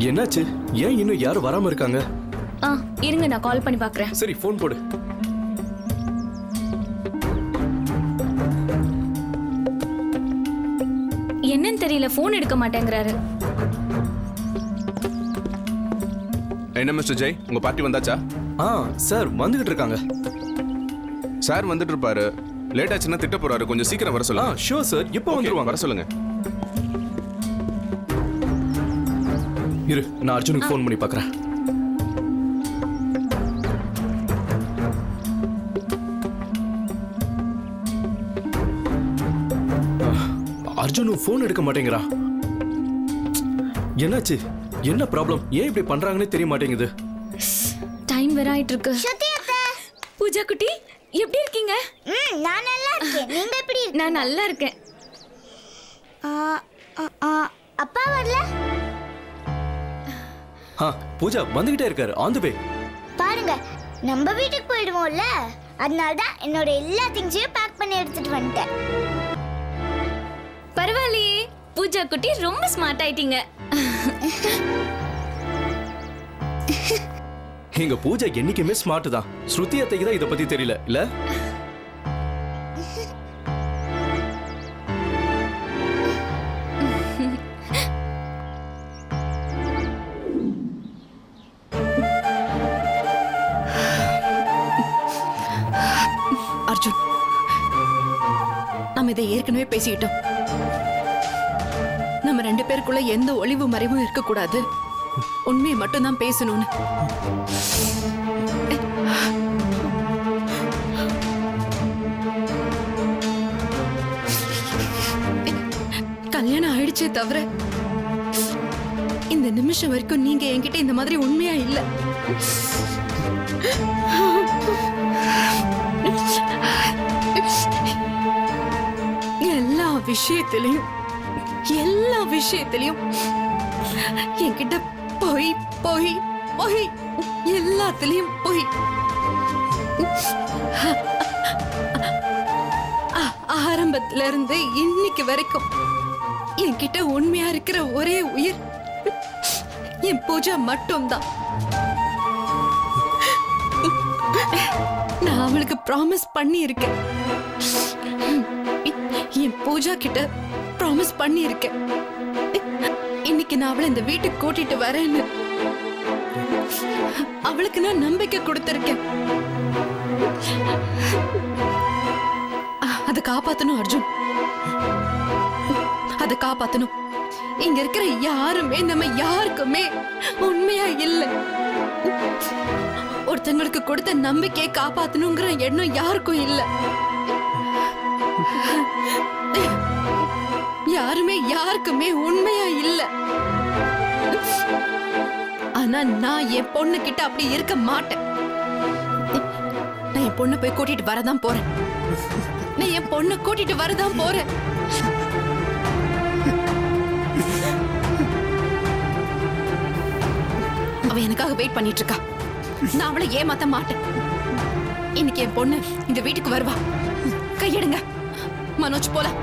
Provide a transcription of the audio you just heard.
என்னாச்சு? ஏன் இன்னும் யாரும் வராம இருக்காங்க? இருங்க, நான் கால் பண்ணி பாக்குறேன். சரி, போன் போடு. என்னன்னு தெரியல, போன் எடுக்க மாட்டேங்கிறாரு. என்ன மிஸ்டர் ஜெய், உங்க பார்ட்டி வந்தாச்சா? சார் வந்துகிட்டு இருக்காங்க. சார் வந்துட்டு இருப்பாரு. லேட் ஆச்சுன்னா திட்ட போறாரு. கொஞ்சம் சீக்கிரம் வர சொல்லுங்க. ஷூர் சார், இப்போ வந்துருவாங்க. வர சொல்லுங்க. இரு, நான் அர்ஜுனுக்கு ஃபோன் பண்ணி பார்க்கறேன். அர்ஜுனு ஃபோன் எடுக்க மாட்டேங்கிறா. என்னாச்சு? என்ன ப்ராப்ளம்? ஏன் இப்படி பண்றாங்கன்னு தெரிய மாட்டேங்குது. டைம் வேற ஆயிட்டு இருக்கு. பூஜா குட்டி, எப்படி இருக்கீங்க? நான் நல்லா இருக்கேன். நீங்க எப்படி இருக்கீங்க? நான் நல்லா இருக்கேன். அப்பா வரல? பூஜா வந்துகிட்டே இருக்காரு. ஆன் தி வே. பாருங்க, நம்ம வீட்டுக்கு போயிடுவோம்ல, அதனால தான் என்னோட எல்லா திங்ஸையும் பேக் பண்ணி எடுத்துட்டு வந்துட்டேன். பரவாயில்லையே, பூஜா குட்டி ரொம்ப ஸ்மார்ட் ஆயிட்டீங்க. எங்க பூஜா என்னைக்குமே ஸ்மார்ட் தான். ஸ்ருதி அத்தைக்கு தான் இத பத்தி தெரியல இல்ல? அர்ஜுன், நம்ம இதை ஏற்கனவே பேசிட்டோம். நம்ம 2 பேருக்குள்ள எந்த ஒளிவு மறைவும் இருக்க கூடாது. உண்மையை மட்டும் தான் பேசணும்னு. கல்யாணம் ஆயிடுச்சே தவிர இந்த நிமிஷம் வரைக்கும் நீங்க என்கிட்ட இந்த மாதிரி உண்மையா இல்ல. எல்லா விஷயத்திலையும் என்கிட்ட போய் போய் போய் எல்லாத்திலையும் போய். ஆரம்பத்துல இருந்து இன்னைக்கு வரைக்கும் என்கிட்ட உண்மையா இருக்கிற ஒரே உயிர் என் பூஜா மட்டும்தான். நான் அவளுக்கு ப்ராமிஸ் பண்ணி இருக்கேன். என் பூஜா கிட்ட ப்ராமிஸ் பண்ணி இருக்கேன். இன்னைக்கு நான் அவளை இந்த வீட்டுக்கு கூட்டிட்டு வரேன்னு அவளுக்கு நான் நம்பிக்கை கொடுத்திருக்கேன். அதை காப்பாத்தணும் அர்ஜுன், அதை காப்பாத்தணும். இங்க இருக்கிற யாருமே நம்ம யாருக்குமே உண்மையா இல்ல. ஒருத்தங்களுக்கு கொடுத்த நம்பிக்கையை காப்பாத்தணுங்கிற எண்ணம் யாருக்கும் இல்ல. யாருமே யாருக்குமே உண்மையா இல்ல. ஆனா நான் என் பொண்ணு கிட்ட அப்படி இருக்க மாட்டேன். நான் என் பொண்ணை போய் கூட்டிட்டு வரதான் போறேன். நான் என் பொண்ணை கூட்டிட்டு வரதான் போறேன். அவ எனக்காக வெயிட் பண்ணிட்டு இருக்கா. நான் அவளை ஏமாத்த மாட்டேன். இன்னைக்கு என் பொண்ணு இந்த வீட்டுக்கு வருவா. கையெடுங்க மனோஜ், போலாம்.